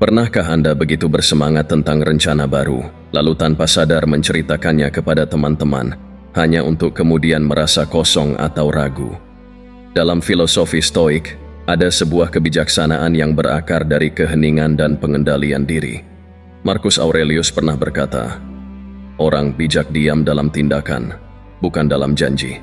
Pernahkah Anda begitu bersemangat tentang rencana baru, lalu tanpa sadar menceritakannya kepada teman-teman, hanya untuk kemudian merasa kosong atau ragu? Dalam filosofi Stoik, ada sebuah kebijaksanaan yang berakar dari keheningan dan pengendalian diri. Marcus Aurelius pernah berkata, "Orang bijak diam dalam tindakan, bukan dalam janji."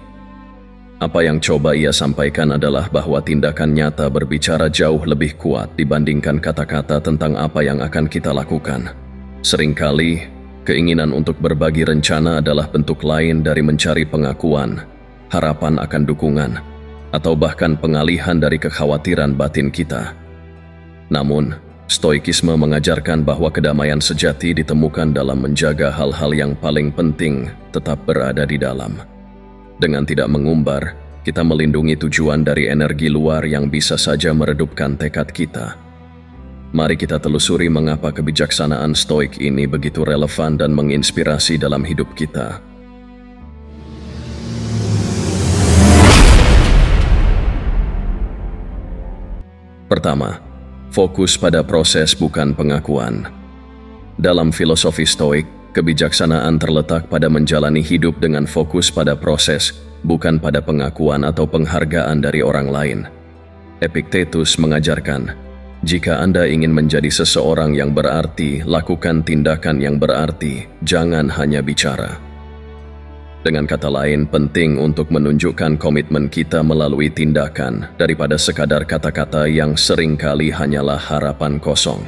Apa yang coba ia sampaikan adalah bahwa tindakan nyata berbicara jauh lebih kuat dibandingkan kata-kata tentang apa yang akan kita lakukan. Seringkali, keinginan untuk berbagi rencana adalah bentuk lain dari mencari pengakuan, harapan akan dukungan, atau bahkan pengalihan dari kekhawatiran batin kita. Namun, Stoikisme mengajarkan bahwa kedamaian sejati ditemukan dalam menjaga hal-hal yang paling penting tetap berada di dalam. Dengan tidak mengumbar, kita melindungi tujuan dari energi luar yang bisa saja meredupkan tekad kita. Mari kita telusuri mengapa kebijaksanaan Stoik ini begitu relevan dan menginspirasi dalam hidup kita. Pertama, fokus pada proses bukan pengakuan. Dalam filosofi Stoik, kebijaksanaan terletak pada menjalani hidup dengan fokus pada proses, bukan pada pengakuan atau penghargaan dari orang lain. Epictetus mengajarkan, jika Anda ingin menjadi seseorang yang berarti, lakukan tindakan yang berarti, jangan hanya bicara. Dengan kata lain, penting untuk menunjukkan komitmen kita melalui tindakan daripada sekadar kata-kata yang seringkali hanyalah harapan kosong.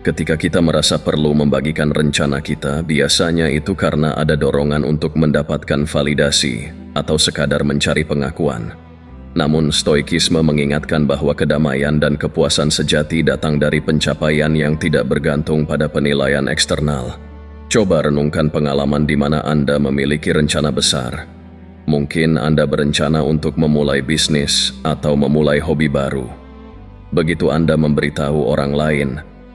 Ketika kita merasa perlu membagikan rencana kita, biasanya itu karena ada dorongan untuk mendapatkan validasi atau sekadar mencari pengakuan. Namun, Stoikisme mengingatkan bahwa kedamaian dan kepuasan sejati datang dari pencapaian yang tidak bergantung pada penilaian eksternal. Coba renungkan pengalaman di mana Anda memiliki rencana besar. Mungkin Anda berencana untuk memulai bisnis atau memulai hobi baru. Begitu Anda memberitahu orang lain,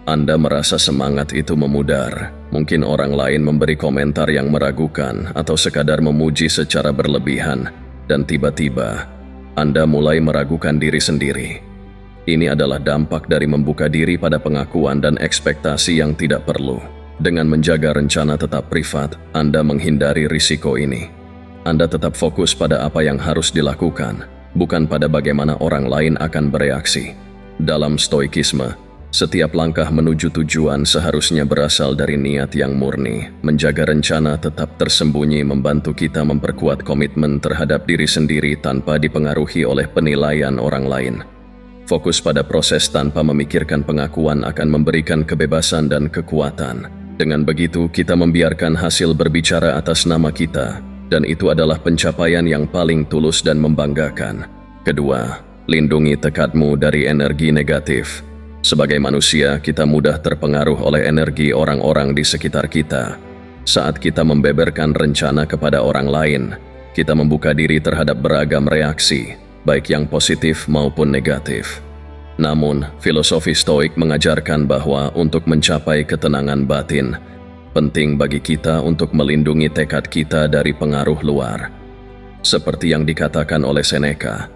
Anda merasa semangat itu memudar. Mungkin orang lain memberi komentar yang meragukan atau sekadar memuji secara berlebihan, dan tiba-tiba Anda mulai meragukan diri sendiri. Ini adalah dampak dari membuka diri pada pengakuan dan ekspektasi yang tidak perlu. Dengan menjaga rencana tetap privat, Anda menghindari risiko ini. Anda tetap fokus pada apa yang harus dilakukan, bukan pada bagaimana orang lain akan bereaksi. Dalam Stoikisme, setiap langkah menuju tujuan seharusnya berasal dari niat yang murni. Menjaga rencana tetap tersembunyi membantu kita memperkuat komitmen terhadap diri sendiri tanpa dipengaruhi oleh penilaian orang lain. Fokus pada proses tanpa memikirkan pengakuan akan memberikan kebebasan dan kekuatan. Dengan begitu, kita membiarkan hasil berbicara atas nama kita, dan itu adalah pencapaian yang paling tulus dan membanggakan. Kedua, lindungi tekadmu dari energi negatif. Sebagai manusia, kita mudah terpengaruh oleh energi orang-orang di sekitar kita. Saat kita membeberkan rencana kepada orang lain, kita membuka diri terhadap beragam reaksi, baik yang positif maupun negatif. Namun, filosofi Stoik mengajarkan bahwa untuk mencapai ketenangan batin, penting bagi kita untuk melindungi tekad kita dari pengaruh luar. Seperti yang dikatakan oleh Seneca,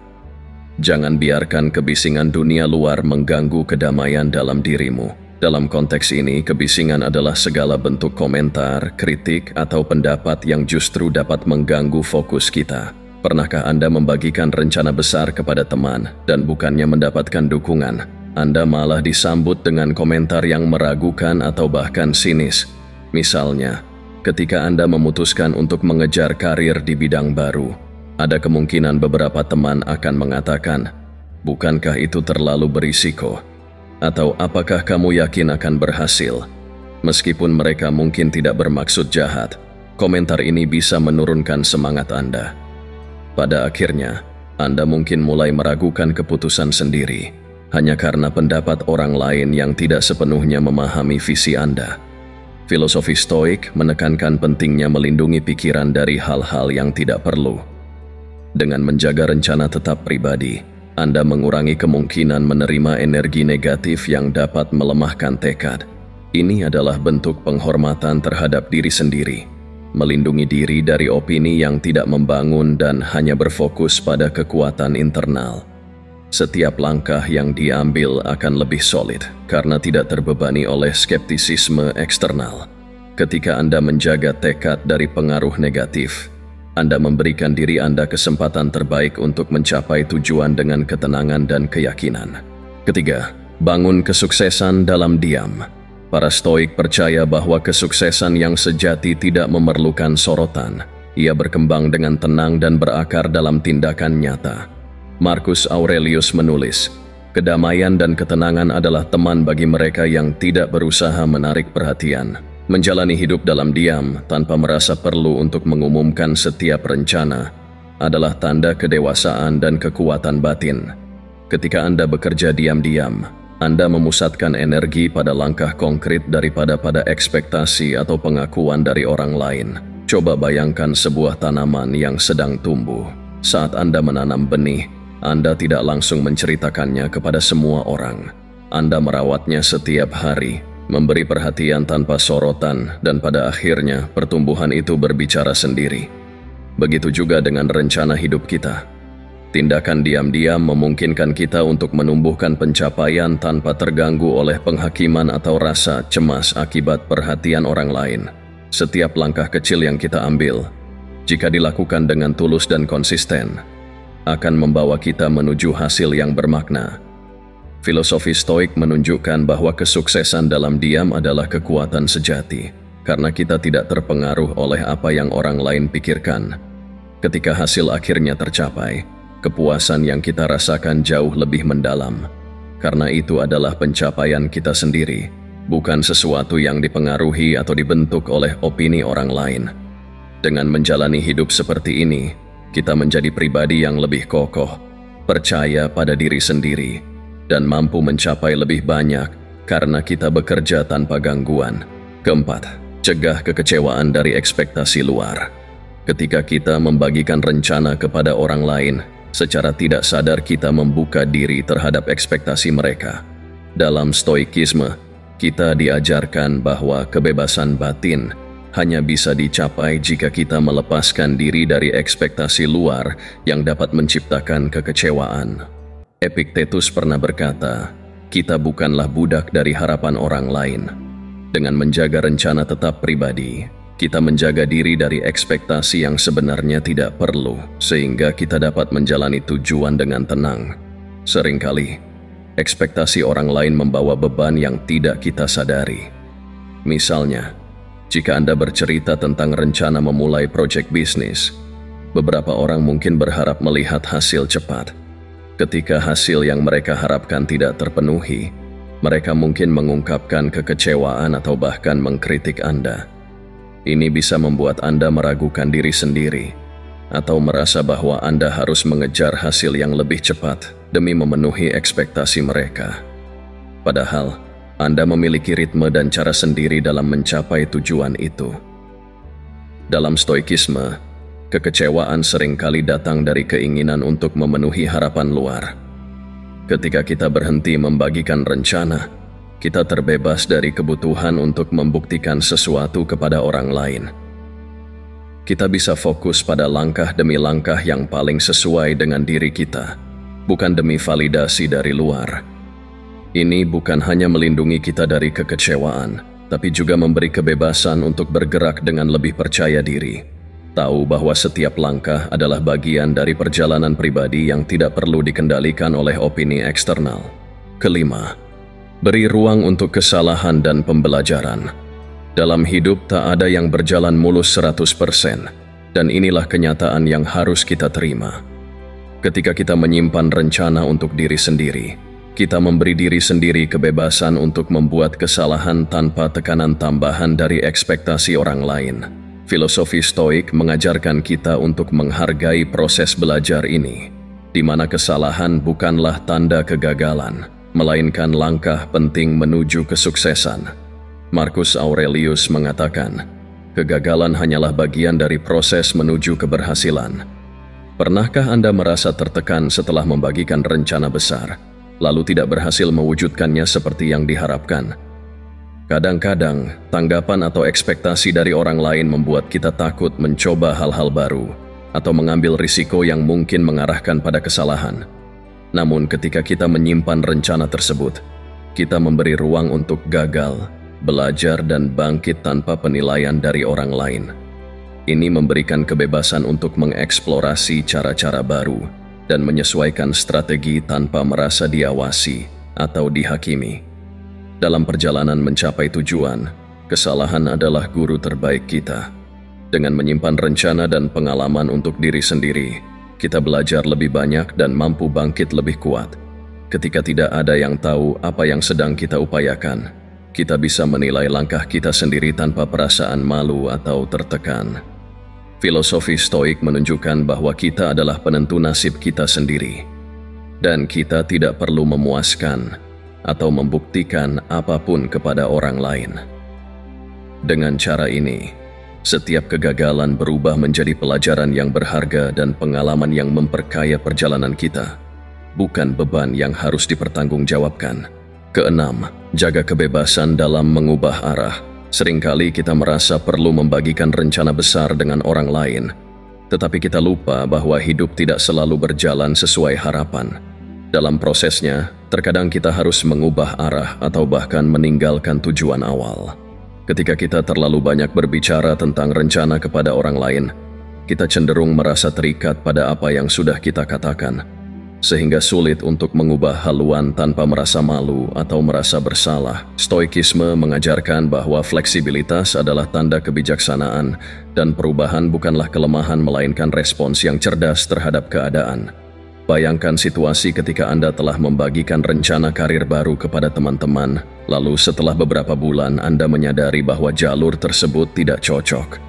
jangan biarkan kebisingan dunia luar mengganggu kedamaian dalam dirimu. Dalam konteks ini, kebisingan adalah segala bentuk komentar, kritik, atau pendapat yang justru dapat mengganggu fokus kita. Pernahkah Anda membagikan rencana besar kepada teman dan bukannya mendapatkan dukungan, Anda malah disambut dengan komentar yang meragukan atau bahkan sinis? Misalnya, ketika Anda memutuskan untuk mengejar karir di bidang baru, ada kemungkinan beberapa teman akan mengatakan, "Bukankah itu terlalu berisiko?" Atau "Apakah kamu yakin akan berhasil?" Meskipun mereka mungkin tidak bermaksud jahat, komentar ini bisa menurunkan semangat Anda. Pada akhirnya, Anda mungkin mulai meragukan keputusan sendiri, hanya karena pendapat orang lain yang tidak sepenuhnya memahami visi Anda. Filosofi Stoik menekankan pentingnya melindungi pikiran dari hal-hal yang tidak perlu. Dengan menjaga rencana tetap pribadi, Anda mengurangi kemungkinan menerima energi negatif yang dapat melemahkan tekad. Ini adalah bentuk penghormatan terhadap diri sendiri. Melindungi diri dari opini yang tidak membangun dan hanya berfokus pada kekuatan internal. Setiap langkah yang diambil akan lebih solid karena tidak terbebani oleh skeptisisme eksternal. Ketika Anda menjaga tekad dari pengaruh negatif, Anda memberikan diri Anda kesempatan terbaik untuk mencapai tujuan dengan ketenangan dan keyakinan. Ketiga, bangun kesuksesan dalam diam. Para Stoik percaya bahwa kesuksesan yang sejati tidak memerlukan sorotan. Ia berkembang dengan tenang dan berakar dalam tindakan nyata. Marcus Aurelius menulis, kedamaian dan ketenangan adalah teman bagi mereka yang tidak berusaha menarik perhatian. Menjalani hidup dalam diam tanpa merasa perlu untuk mengumumkan setiap rencana adalah tanda kedewasaan dan kekuatan batin. Ketika Anda bekerja diam-diam, Anda memusatkan energi pada langkah konkret daripada pada ekspektasi atau pengakuan dari orang lain. Coba bayangkan sebuah tanaman yang sedang tumbuh. Saat Anda menanam benih, Anda tidak langsung menceritakannya kepada semua orang. Anda merawatnya setiap hari, memberi perhatian tanpa sorotan, dan pada akhirnya pertumbuhan itu berbicara sendiri. Begitu juga dengan rencana hidup kita. Tindakan diam-diam memungkinkan kita untuk menumbuhkan pencapaian tanpa terganggu oleh penghakiman atau rasa cemas akibat perhatian orang lain. Setiap langkah kecil yang kita ambil, jika dilakukan dengan tulus dan konsisten, akan membawa kita menuju hasil yang bermakna. Filosofi Stoik menunjukkan bahwa kesuksesan dalam diam adalah kekuatan sejati, karena kita tidak terpengaruh oleh apa yang orang lain pikirkan. Ketika hasil akhirnya tercapai, kepuasan yang kita rasakan jauh lebih mendalam, karena itu adalah pencapaian kita sendiri, bukan sesuatu yang dipengaruhi atau dibentuk oleh opini orang lain. Dengan menjalani hidup seperti ini, kita menjadi pribadi yang lebih kokoh, percaya pada diri sendiri, dan mampu mencapai lebih banyak karena kita bekerja tanpa gangguan. Keempat, cegah kekecewaan dari ekspektasi luar. Ketika kita membagikan rencana kepada orang lain, secara tidak sadar kita membuka diri terhadap ekspektasi mereka. Dalam Stoikisme, kita diajarkan bahwa kebebasan batin hanya bisa dicapai jika kita melepaskan diri dari ekspektasi luar yang dapat menciptakan kekecewaan. Epictetus pernah berkata, kita bukanlah budak dari harapan orang lain. Dengan menjaga rencana tetap pribadi, kita menjaga diri dari ekspektasi yang sebenarnya tidak perlu, sehingga kita dapat menjalani tujuan dengan tenang. Seringkali, ekspektasi orang lain membawa beban yang tidak kita sadari. Misalnya, jika Anda bercerita tentang rencana memulai proyek bisnis, beberapa orang mungkin berharap melihat hasil cepat. Ketika hasil yang mereka harapkan tidak terpenuhi, mereka mungkin mengungkapkan kekecewaan atau bahkan mengkritik Anda. Ini bisa membuat Anda meragukan diri sendiri, atau merasa bahwa Anda harus mengejar hasil yang lebih cepat demi memenuhi ekspektasi mereka. Padahal, Anda memiliki ritme dan cara sendiri dalam mencapai tujuan itu. Dalam Stoikisme, kekecewaan seringkali datang dari keinginan untuk memenuhi harapan luar. Ketika kita berhenti membagikan rencana, kita terbebas dari kebutuhan untuk membuktikan sesuatu kepada orang lain. Kita bisa fokus pada langkah demi langkah yang paling sesuai dengan diri kita, bukan demi validasi dari luar. Ini bukan hanya melindungi kita dari kekecewaan, tapi juga memberi kebebasan untuk bergerak dengan lebih percaya diri. Tahu bahwa setiap langkah adalah bagian dari perjalanan pribadi yang tidak perlu dikendalikan oleh opini eksternal. Kelima, beri ruang untuk kesalahan dan pembelajaran. Dalam hidup tak ada yang berjalan mulus 100%, dan inilah kenyataan yang harus kita terima. Ketika kita menyimpan rencana untuk diri sendiri, kita memberi diri sendiri kebebasan untuk membuat kesalahan tanpa tekanan tambahan dari ekspektasi orang lain. Filosofi Stoik mengajarkan kita untuk menghargai proses belajar ini, di mana kesalahan bukanlah tanda kegagalan, melainkan langkah penting menuju kesuksesan. Marcus Aurelius mengatakan, kegagalan hanyalah bagian dari proses menuju keberhasilan. Pernahkah Anda merasa tertekan setelah membagikan rencana besar, lalu tidak berhasil mewujudkannya seperti yang diharapkan? Kadang-kadang, tanggapan atau ekspektasi dari orang lain membuat kita takut mencoba hal-hal baru atau mengambil risiko yang mungkin mengarahkan pada kesalahan. Namun ketika kita menyimpan rencana tersebut, kita memberi ruang untuk gagal, belajar dan bangkit tanpa penilaian dari orang lain. Ini memberikan kebebasan untuk mengeksplorasi cara-cara baru dan menyesuaikan strategi tanpa merasa diawasi atau dihakimi. Dalam perjalanan mencapai tujuan, kesalahan adalah guru terbaik kita. Dengan menyimpan rencana dan pengalaman untuk diri sendiri, kita belajar lebih banyak dan mampu bangkit lebih kuat. Ketika tidak ada yang tahu apa yang sedang kita upayakan, kita bisa menilai langkah kita sendiri tanpa perasaan malu atau tertekan. Filosofi Stoik menunjukkan bahwa kita adalah penentu nasib kita sendiri, dan kita tidak perlu memuaskan atau membuktikan apapun kepada orang lain. Dengan cara ini, setiap kegagalan berubah menjadi pelajaran yang berharga dan pengalaman yang memperkaya perjalanan kita, bukan beban yang harus dipertanggungjawabkan. Keenam, jaga kebebasan dalam mengubah arah. Seringkali kita merasa perlu membagikan rencana besar dengan orang lain, tetapi kita lupa bahwa hidup tidak selalu berjalan sesuai harapan. Dalam prosesnya, terkadang kita harus mengubah arah atau bahkan meninggalkan tujuan awal. Ketika kita terlalu banyak berbicara tentang rencana kepada orang lain, kita cenderung merasa terikat pada apa yang sudah kita katakan, sehingga sulit untuk mengubah haluan tanpa merasa malu atau merasa bersalah. Stoikisme mengajarkan bahwa fleksibilitas adalah tanda kebijaksanaan dan perubahan bukanlah kelemahan melainkan respons yang cerdas terhadap keadaan. Bayangkan situasi ketika Anda telah membagikan rencana karir baru kepada teman-teman, lalu setelah beberapa bulan Anda menyadari bahwa jalur tersebut tidak cocok.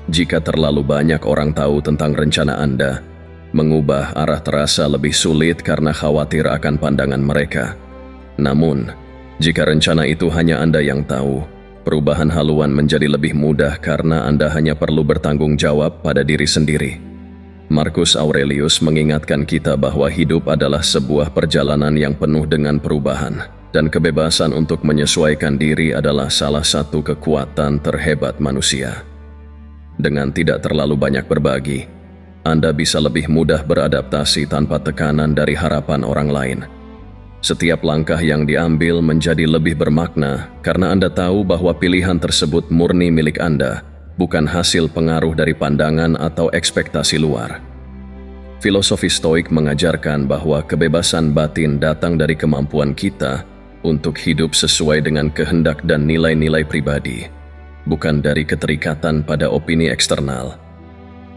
Jika terlalu banyak orang tahu tentang rencana Anda, mengubah arah terasa lebih sulit karena khawatir akan pandangan mereka. Namun, jika rencana itu hanya Anda yang tahu, perubahan haluan menjadi lebih mudah karena Anda hanya perlu bertanggung jawab pada diri sendiri. Marcus Aurelius mengingatkan kita bahwa hidup adalah sebuah perjalanan yang penuh dengan perubahan, dan kebebasan untuk menyesuaikan diri adalah salah satu kekuatan terhebat manusia. Dengan tidak terlalu banyak berbagi, Anda bisa lebih mudah beradaptasi tanpa tekanan dari harapan orang lain. Setiap langkah yang diambil menjadi lebih bermakna karena Anda tahu bahwa pilihan tersebut murni milik Anda, bukan hasil pengaruh dari pandangan atau ekspektasi luar. Filosofi Stoik mengajarkan bahwa kebebasan batin datang dari kemampuan kita untuk hidup sesuai dengan kehendak dan nilai-nilai pribadi, bukan dari keterikatan pada opini eksternal.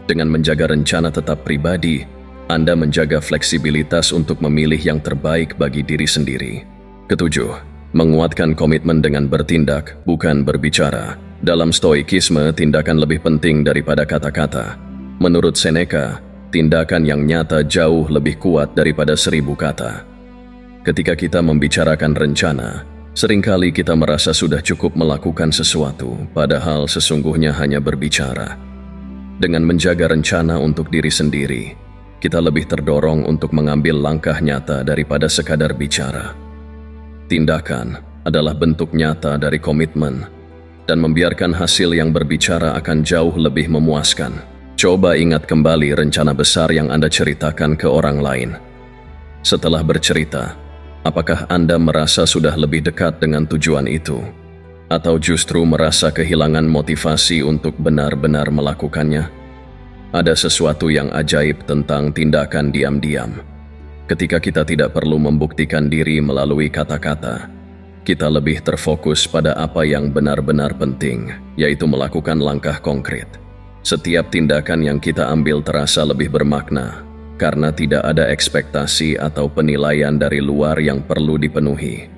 Dengan menjaga rencana tetap pribadi, Anda menjaga fleksibilitas untuk memilih yang terbaik bagi diri sendiri. Ketujuh, menguatkan komitmen dengan bertindak, bukan berbicara. Dalam Stoikisme, tindakan lebih penting daripada kata-kata. Menurut Seneca, tindakan yang nyata jauh lebih kuat daripada 1000 kata. Ketika kita membicarakan rencana, seringkali kita merasa sudah cukup melakukan sesuatu, padahal sesungguhnya hanya berbicara. Dengan menjaga rencana untuk diri sendiri, kita lebih terdorong untuk mengambil langkah nyata daripada sekadar bicara. Tindakan adalah bentuk nyata dari komitmen, dan membiarkan hasil yang berbicara akan jauh lebih memuaskan. Coba ingat kembali rencana besar yang Anda ceritakan ke orang lain. Setelah bercerita, apakah Anda merasa sudah lebih dekat dengan tujuan itu? Atau justru merasa kehilangan motivasi untuk benar-benar melakukannya? Ada sesuatu yang ajaib tentang tindakan diam-diam. Ketika kita tidak perlu membuktikan diri melalui kata-kata, kita lebih terfokus pada apa yang benar-benar penting, yaitu melakukan langkah konkret. Setiap tindakan yang kita ambil terasa lebih bermakna, karena tidak ada ekspektasi atau penilaian dari luar yang perlu dipenuhi.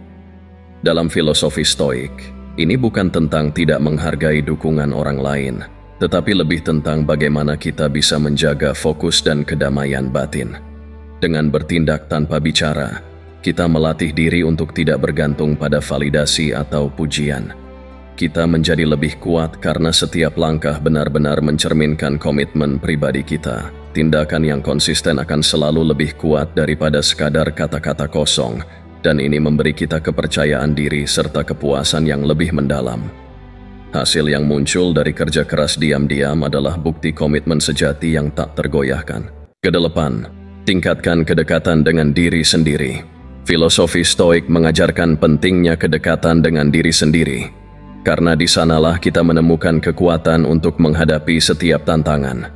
Dalam filosofi Stoik, ini bukan tentang tidak menghargai dukungan orang lain, tetapi lebih tentang bagaimana kita bisa menjaga fokus dan kedamaian batin. Dengan bertindak tanpa bicara, kita melatih diri untuk tidak bergantung pada validasi atau pujian. Kita menjadi lebih kuat karena setiap langkah benar-benar mencerminkan komitmen pribadi kita. Tindakan yang konsisten akan selalu lebih kuat daripada sekadar kata-kata kosong, dan ini memberi kita kepercayaan diri serta kepuasan yang lebih mendalam. Hasil yang muncul dari kerja keras diam-diam adalah bukti komitmen sejati yang tak tergoyahkan. Kedelapan, menjaga kebebasan dalam mengubah arah. Seringkali kita merasa perlu membagikan rencana besar dengan orang lain, tetapi kita lupa bahwa pilihan tersebut murni milik Anda, bukan hasil pengaruh dari pandangan atau ekspektasi luar. Tingkatkan kedekatan dengan diri sendiri. Filosofi Stoik mengajarkan pentingnya kedekatan dengan diri sendiri, karena di sanalah kita menemukan kekuatan untuk menghadapi setiap tantangan.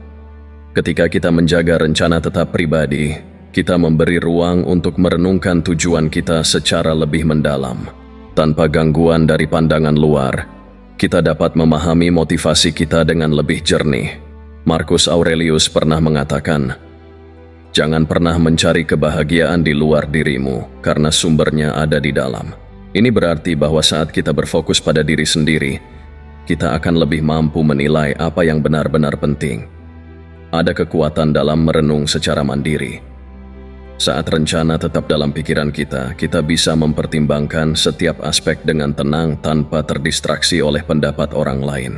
Ketika kita menjaga rencana tetap pribadi, kita memberi ruang untuk merenungkan tujuan kita secara lebih mendalam. Tanpa gangguan dari pandangan luar, kita dapat memahami motivasi kita dengan lebih jernih. Marcus Aurelius pernah mengatakan, "Jangan pernah mencari kebahagiaan di luar dirimu, karena sumbernya ada di dalam." Ini berarti bahwa saat kita berfokus pada diri sendiri, kita akan lebih mampu menilai apa yang benar-benar penting. Ada kekuatan dalam merenung secara mandiri. Saat rencana tetap dalam pikiran kita, kita bisa mempertimbangkan setiap aspek dengan tenang tanpa terdistraksi oleh pendapat orang lain.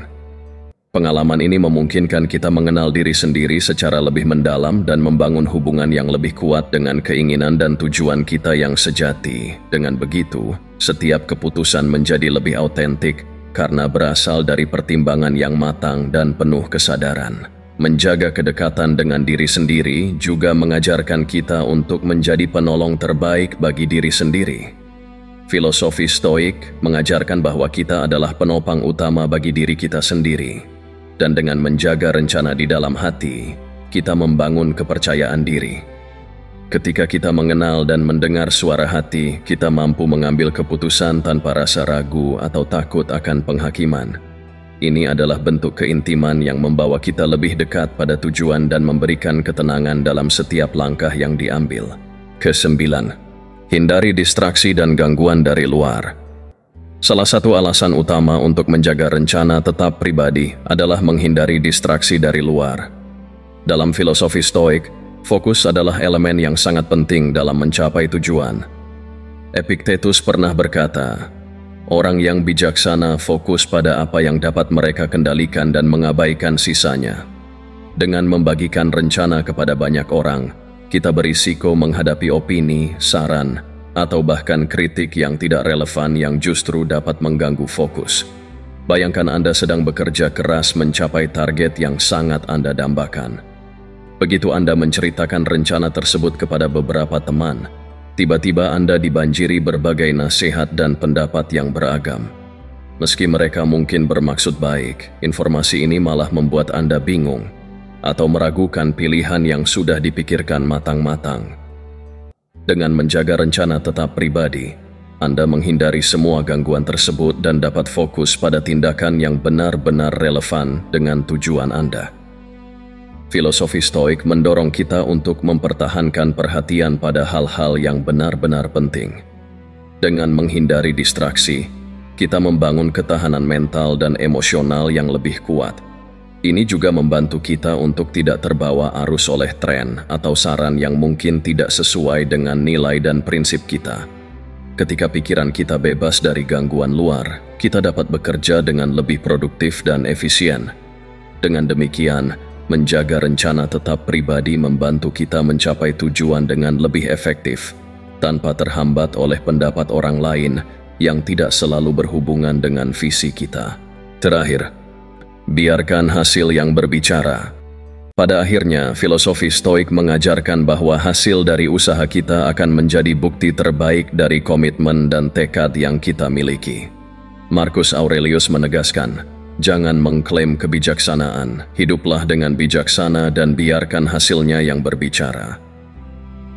Pengalaman ini memungkinkan kita mengenal diri sendiri secara lebih mendalam dan membangun hubungan yang lebih kuat dengan keinginan dan tujuan kita yang sejati. Dengan begitu, setiap keputusan menjadi lebih autentik karena berasal dari pertimbangan yang matang dan penuh kesadaran. Menjaga kedekatan dengan diri sendiri juga mengajarkan kita untuk menjadi penolong terbaik bagi diri sendiri. Filosofi Stoik mengajarkan bahwa kita adalah penopang utama bagi diri kita sendiri. Dan dengan menjaga rencana di dalam hati, kita membangun kepercayaan diri. Ketika kita mengenal dan mendengar suara hati, kita mampu mengambil keputusan tanpa rasa ragu atau takut akan penghakiman. Ini adalah bentuk keintiman yang membawa kita lebih dekat pada tujuan dan memberikan ketenangan dalam setiap langkah yang diambil. Kesembilan, hindari distraksi dan gangguan dari luar. Salah satu alasan utama untuk menjaga rencana tetap pribadi adalah menghindari distraksi dari luar. Dalam filosofi Stoik, fokus adalah elemen yang sangat penting dalam mencapai tujuan. Epictetus pernah berkata, "Orang yang bijaksana fokus pada apa yang dapat mereka kendalikan dan mengabaikan sisanya." Dengan membagikan rencana kepada banyak orang, kita berisiko menghadapi opini, saran, atau bahkan kritik yang tidak relevan yang justru dapat mengganggu fokus. Bayangkan Anda sedang bekerja keras mencapai target yang sangat Anda dambakan. Begitu Anda menceritakan rencana tersebut kepada beberapa teman, tiba-tiba Anda dibanjiri berbagai nasihat dan pendapat yang beragam. Meski mereka mungkin bermaksud baik, informasi ini malah membuat Anda bingung atau meragukan pilihan yang sudah dipikirkan matang-matang. Dengan menjaga rencana tetap pribadi, Anda menghindari semua gangguan tersebut dan dapat fokus pada tindakan yang benar-benar relevan dengan tujuan Anda. Filosofi Stoik mendorong kita untuk mempertahankan perhatian pada hal-hal yang benar-benar penting. Dengan menghindari distraksi, kita membangun ketahanan mental dan emosional yang lebih kuat. Ini juga membantu kita untuk tidak terbawa arus oleh tren atau saran yang mungkin tidak sesuai dengan nilai dan prinsip kita. Ketika pikiran kita bebas dari gangguan luar, kita dapat bekerja dengan lebih produktif dan efisien. Dengan demikian, menjaga rencana tetap pribadi membantu kita mencapai tujuan dengan lebih efektif, tanpa terhambat oleh pendapat orang lain yang tidak selalu berhubungan dengan visi kita. Terakhir, biarkan hasil yang berbicara. Pada akhirnya, filosofi Stoik mengajarkan bahwa hasil dari usaha kita akan menjadi bukti terbaik dari komitmen dan tekad yang kita miliki. Marcus Aurelius menegaskan, jangan mengklaim kebijaksanaan, hiduplah dengan bijaksana dan biarkan hasilnya yang berbicara.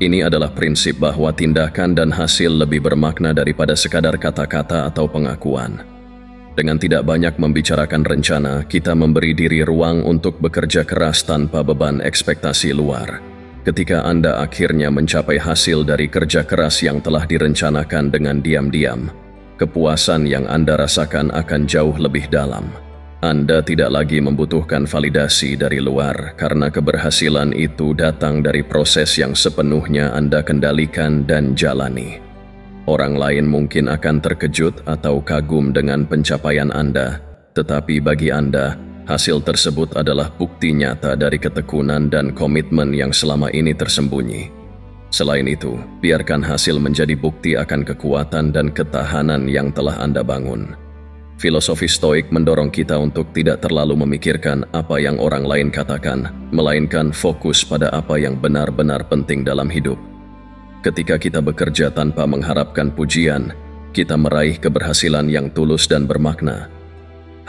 Ini adalah prinsip bahwa tindakan dan hasil lebih bermakna daripada sekadar kata-kata atau pengakuan. Dengan tidak banyak membicarakan rencana, kita memberi diri ruang untuk bekerja keras tanpa beban ekspektasi luar. Ketika Anda akhirnya mencapai hasil dari kerja keras yang telah direncanakan dengan diam-diam, kepuasan yang Anda rasakan akan jauh lebih dalam. Anda tidak lagi membutuhkan validasi dari luar karena keberhasilan itu datang dari proses yang sepenuhnya Anda kendalikan dan jalani. Orang lain mungkin akan terkejut atau kagum dengan pencapaian Anda, tetapi bagi Anda, hasil tersebut adalah bukti nyata dari ketekunan dan komitmen yang selama ini tersembunyi. Selain itu, biarkan hasil menjadi bukti akan kekuatan dan ketahanan yang telah Anda bangun. Filosofi Stoik mendorong kita untuk tidak terlalu memikirkan apa yang orang lain katakan, melainkan fokus pada apa yang benar-benar penting dalam hidup. Ketika kita bekerja tanpa mengharapkan pujian, kita meraih keberhasilan yang tulus dan bermakna.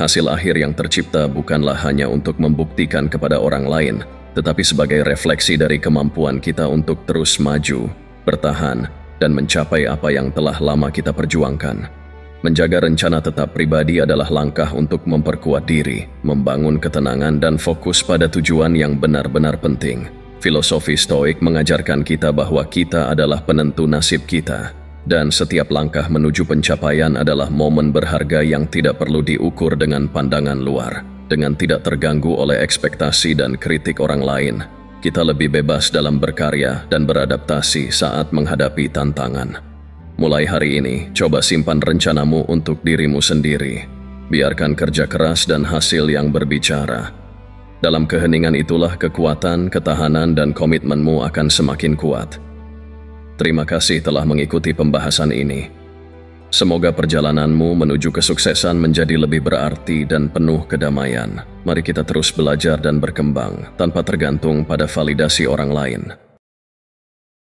Hasil akhir yang tercipta bukanlah hanya untuk membuktikan kepada orang lain, tetapi sebagai refleksi dari kemampuan kita untuk terus maju, bertahan, dan mencapai apa yang telah lama kita perjuangkan. Menjaga rencana tetap pribadi adalah langkah untuk memperkuat diri, membangun ketenangan dan fokus pada tujuan yang benar-benar penting. Filosofi Stoik mengajarkan kita bahwa kita adalah penentu nasib kita, dan setiap langkah menuju pencapaian adalah momen berharga yang tidak perlu diukur dengan pandangan luar. Dengan tidak terganggu oleh ekspektasi dan kritik orang lain, kita lebih bebas dalam berkarya dan beradaptasi saat menghadapi tantangan. Mulai hari ini, coba simpan rencanamu untuk dirimu sendiri. Biarkan kerja keras dan hasil yang berbicara. Dalam keheningan itulah kekuatan, ketahanan, dan komitmenmu akan semakin kuat. Terima kasih telah mengikuti pembahasan ini. Semoga perjalananmu menuju kesuksesan menjadi lebih berarti dan penuh kedamaian. Mari kita terus belajar dan berkembang tanpa tergantung pada validasi orang lain.